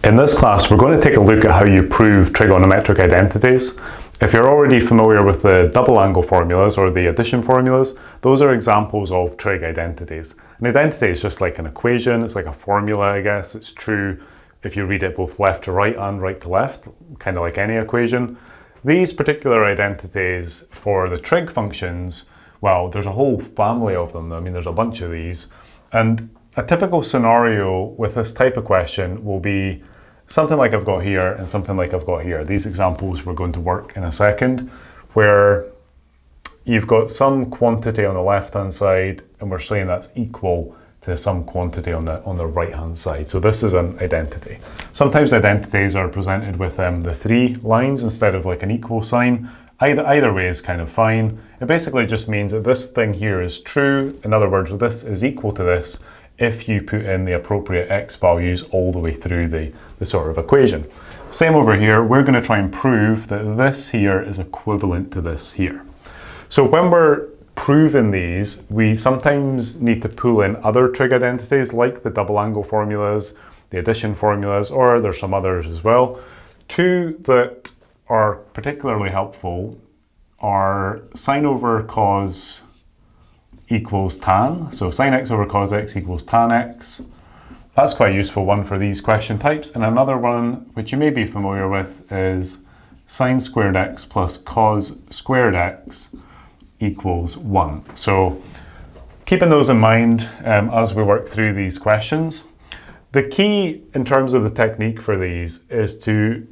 In this class, we're going to take a look at how you prove trigonometric identities. If you're already familiar with the double angle formulas or the addition formulas, those are examples of trig identities. An identity is just like an equation, it's like a formula, I guess. It's true if you read it both left to right and right to left, kind of like any equation. These particular identities for the trig functions, well, there's a whole family of them. I mean, there's a bunch of these. And a typical scenario with this type of question will be something like I've got here and something like I've got here. These examples we're going to work in a second, where you've got some quantity on the left-hand side and we're saying that's equal to some quantity on the right-hand side. So this is an identity. Sometimes identities are presented with the 3 lines instead of like an equal sign. Either way is kind of fine. It basically just means that this thing here is true. In other words, this is equal to this if you put in the appropriate x values all the way through the sort of equation. Same over here, we're going to try and prove that this here is equivalent to this here. So when we're proving these, we sometimes need to pull in other trig identities like the double angle formulas, the addition formulas, or there's some others as well. 2 that are particularly helpful are sine over cos equals tan. So sine x over cos x equals tan x. That's quite a useful one for these question types. And another one, which you may be familiar with, is sine squared x plus cos squared x equals 1. So keeping those in mind as we work through these questions. The key in terms of the technique for these is to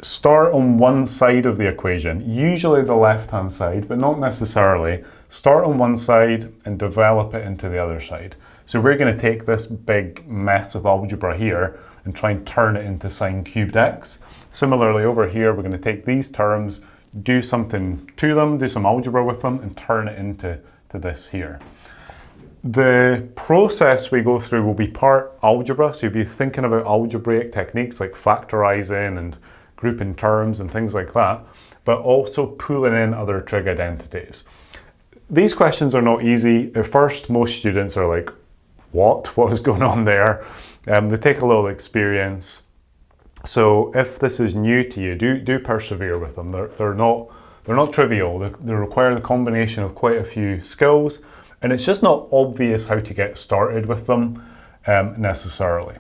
start on one side of the equation, usually the left-hand side, but not necessarily. Start on one side and develop it into the other side. So we're going to take this big mess of algebra here and try and turn it into sine cubed x. Similarly over here, we're going to take these terms, do something to them, do some algebra with them, and turn it into this here. The process we go through will be part algebra, so you'll be thinking about algebraic techniques like factorizing and grouping terms and things like that, but also pulling in other trig identities. These questions are not easy. At first, most students are like, what is going on there? They take a little experience. So if this is new to you, do persevere with them. They're not trivial. They require the combination of quite a few skills, and it's just not obvious how to get started with them necessarily.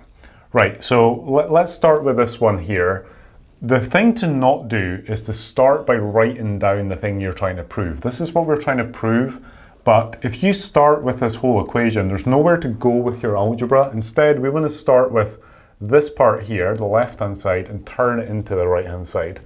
Right, so let's start with this one here. The thing to not do is to start by writing down the thing you're trying to prove. This is what we're trying to prove, but if you start with this whole equation, there's nowhere to go with your algebra. Instead, we want to start with this part here, the left-hand side, and turn it into the right-hand side.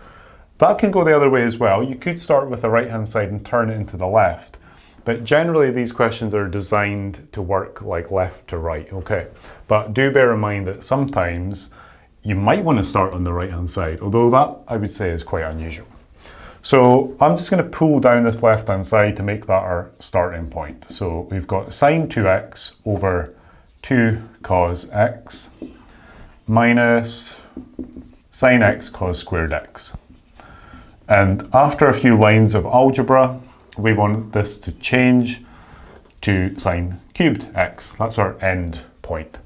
That can go the other way as well. You could start with the right-hand side and turn it into the left, but generally these questions are designed to work like left to right, okay? But do bear in mind that sometimes you might want to start on the right-hand side, although that I would say is quite unusual. So I'm just going to pull down this left-hand side to make that our starting point. So we've got sine 2x over 2 cos x minus sine x cos squared x. And after a few lines of algebra, we want this to change to sine cubed x. That's our end point.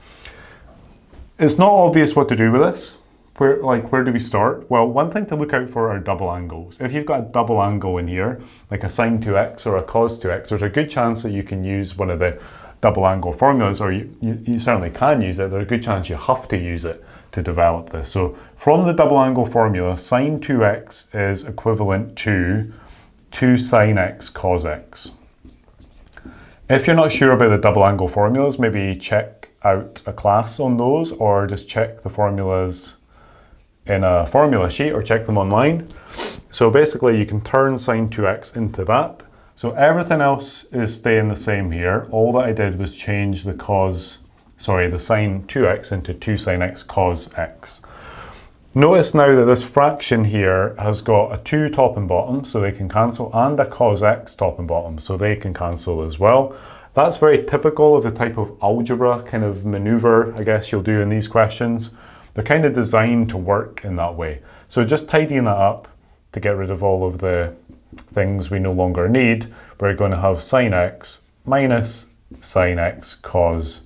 It's not obvious what to do with this. Where do we start? Well, one thing to look out for are double angles. If you've got a double angle in here, like a sine 2x or a cos 2x, there's a good chance that you can use one of the double angle formulas, or you certainly can use it. There's a good chance you have to use it to develop this. So from the double angle formula, sine 2x is equivalent to 2 sine x cos x. If you're not sure about the double angle formulas, maybe check out a class on those, or just check the formulas in a formula sheet or check them online. So basically you can turn sine 2x into that. So everything else is staying the same here. All that I did was change the sine 2x into 2 sine x cos x. Notice now that this fraction here has got a 2 top and bottom, so they can cancel, and a cos x top and bottom, so they can cancel as well. That's very typical of the type of algebra kind of maneuver, I guess, you'll do in these questions. They're kind of designed to work in that way. So just tidying that up to get rid of all of the things we no longer need, we're going to have sine x minus sine x cos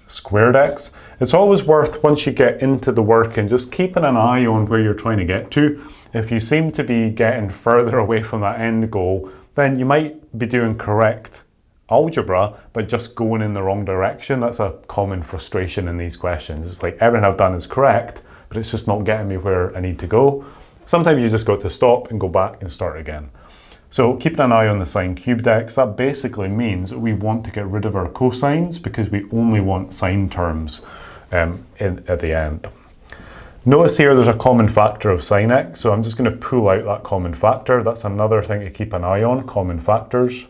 squared x. It's always worth, once you get into the work, and just keeping an eye on where you're trying to get to. If you seem to be getting further away from that end goal, then you might be doing correct algebra, but just going in the wrong direction. That's a common frustration in these questions. It's like everything I've done is correct, but it's just not getting me where I need to go. Sometimes you just got to stop and go back and start again. So keeping an eye on the sine cubed x, that basically means that we want to get rid of our cosines because we only want sine terms at the end. Notice here there's a common factor of sine x, so I'm just going to pull out that common factor. That's another thing to keep an eye on, common factors.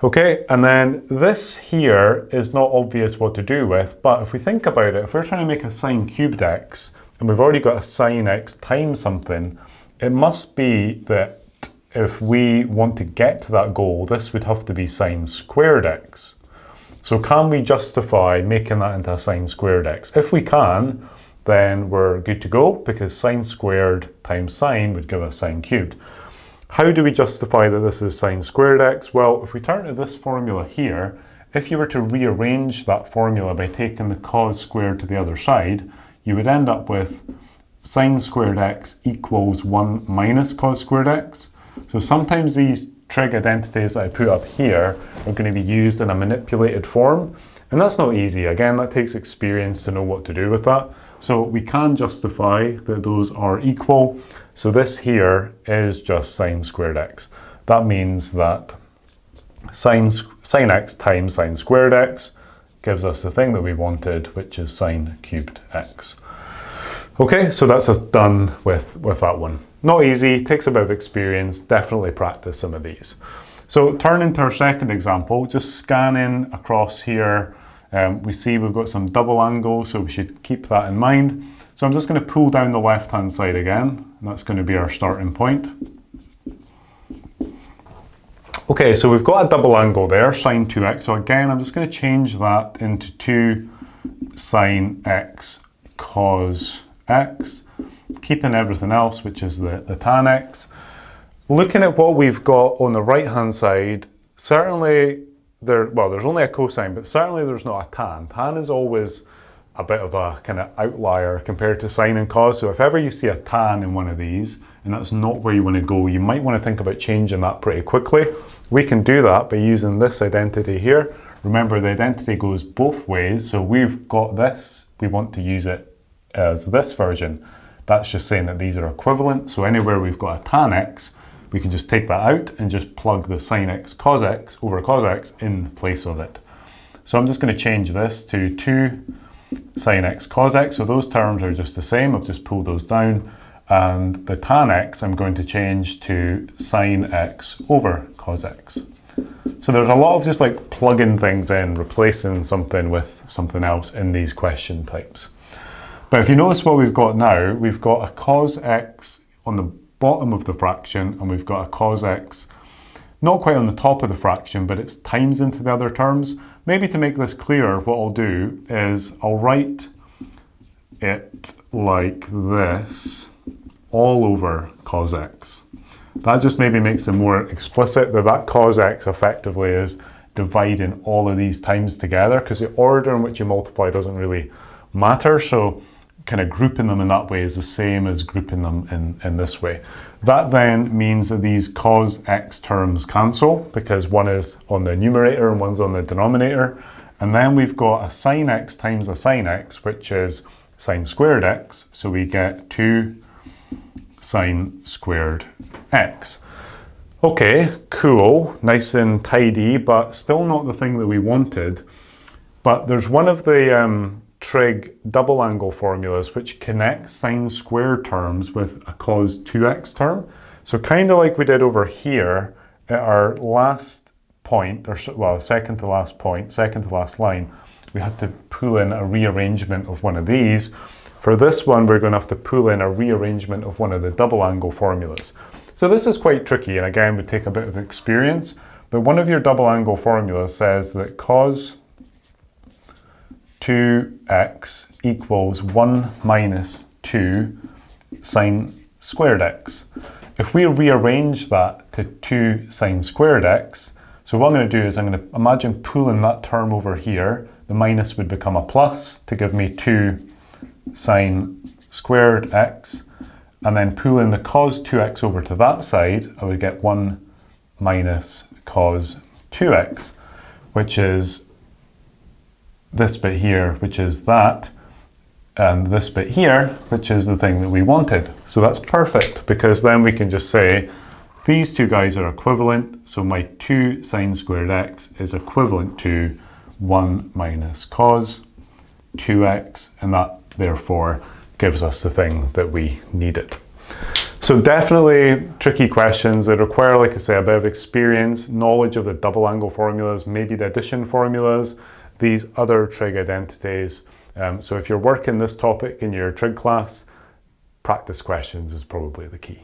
Okay, and then this here is not obvious what to do with, but if we think about it, if we're trying to make a sine cubed x, and we've already got a sine x times something, it must be that if we want to get to that goal, this would have to be sine squared x. So can we justify making that into a sine squared x? If we can, then we're good to go, because sine squared times sine would give us sine cubed. How do we justify that this is sine squared x? Well, if we turn to this formula here, if you were to rearrange that formula by taking the cos squared to the other side, you would end up with sine squared x equals 1 minus cos squared x. So sometimes these trig identities that I put up here are going to be used in a manipulated form, and that's not easy. Again, that takes experience to know what to do with that. So we can justify that those are equal. So this here is just sine squared x. That means that sine x times sine squared x gives us the thing that we wanted, which is sine cubed x. Okay, so that's us done with that one. Not easy, takes a bit of experience, definitely practice some of these. So turning to our second example, just scanning across here, we see we've got some double angles, so we should keep that in mind. So I'm just going to pull down the left-hand side again, and that's going to be our starting point. Okay, so we've got a double angle there, sine 2x. So again, I'm just going to change that into 2 sine x cos x, keeping everything else, which is the tan x. Looking at what we've got on the right-hand side, certainly there's only a cosine, but certainly there's not a tan. Tan is always a bit of a kind of outlier compared to sine and cos. So if ever you see a tan in one of these, and that's not where you want to go, you might want to think about changing that pretty quickly. We can do that by using this identity here. Remember, the identity goes both ways, so we've got this, we want to use it as this version. That's just saying that these are equivalent, so anywhere we've got a tan x, we can just take that out and just plug the sine x cos x over cos x in place of it. So I'm just going to change this to 2 sine x cos x, so those terms are just the same, I've just pulled those down, and the tan x I'm going to change to sine x over cos x. So there's a lot of just like plugging things in, replacing something with something else in these question types. But if you notice what we've got now, we've got a cos x on the bottom of the fraction, and we've got a cos x not quite on the top of the fraction, but it's times into the other terms. Maybe to make this clearer, what I'll do is I'll write it like this all over cos x. That just maybe makes it more explicit that cos x effectively is dividing all of these times together, because the order in which you multiply doesn't really matter. So kind of grouping them in that way is the same as grouping them in this way. That then means that these cos x terms cancel, because one is on the numerator and one's on the denominator. And then we've got a sine x times a sine x, which is sine squared x. So we get 2 sine squared x. Okay, cool, nice and tidy, but still not the thing that we wanted. But there's one of the trig double angle formulas which connects sine squared terms with a cos 2x term. So kind of like we did over here at our last point, or well, second to last point, second to last line, we had to pull in a rearrangement of one of these. For this one, we're going to have to pull in a rearrangement of one of the double angle formulas. So this is quite tricky, and again, would take a bit of experience, but one of your double angle formulas says that cos 2x equals 1 minus 2 sine squared x. If we rearrange that to 2 sine squared x, so what I'm going to do is I'm going to imagine pulling that term over here. the minus would become a plus to give me 2 sine squared x, and then pull in the cos 2x over to that side, I would get 1 minus cos 2x, which is this bit here, which is that, and this bit here, which is the thing that we wanted. So that's perfect, because then we can just say these two guys are equivalent, so my 2 sine squared x is equivalent to 1 minus cos 2x, and that therefore gives us the thing that we needed. So definitely tricky questions that require, like I say, a bit of experience, knowledge of the double angle formulas, maybe the addition formulas, these other trig identities. So if you're working this topic in your trig class, practice questions is probably the key.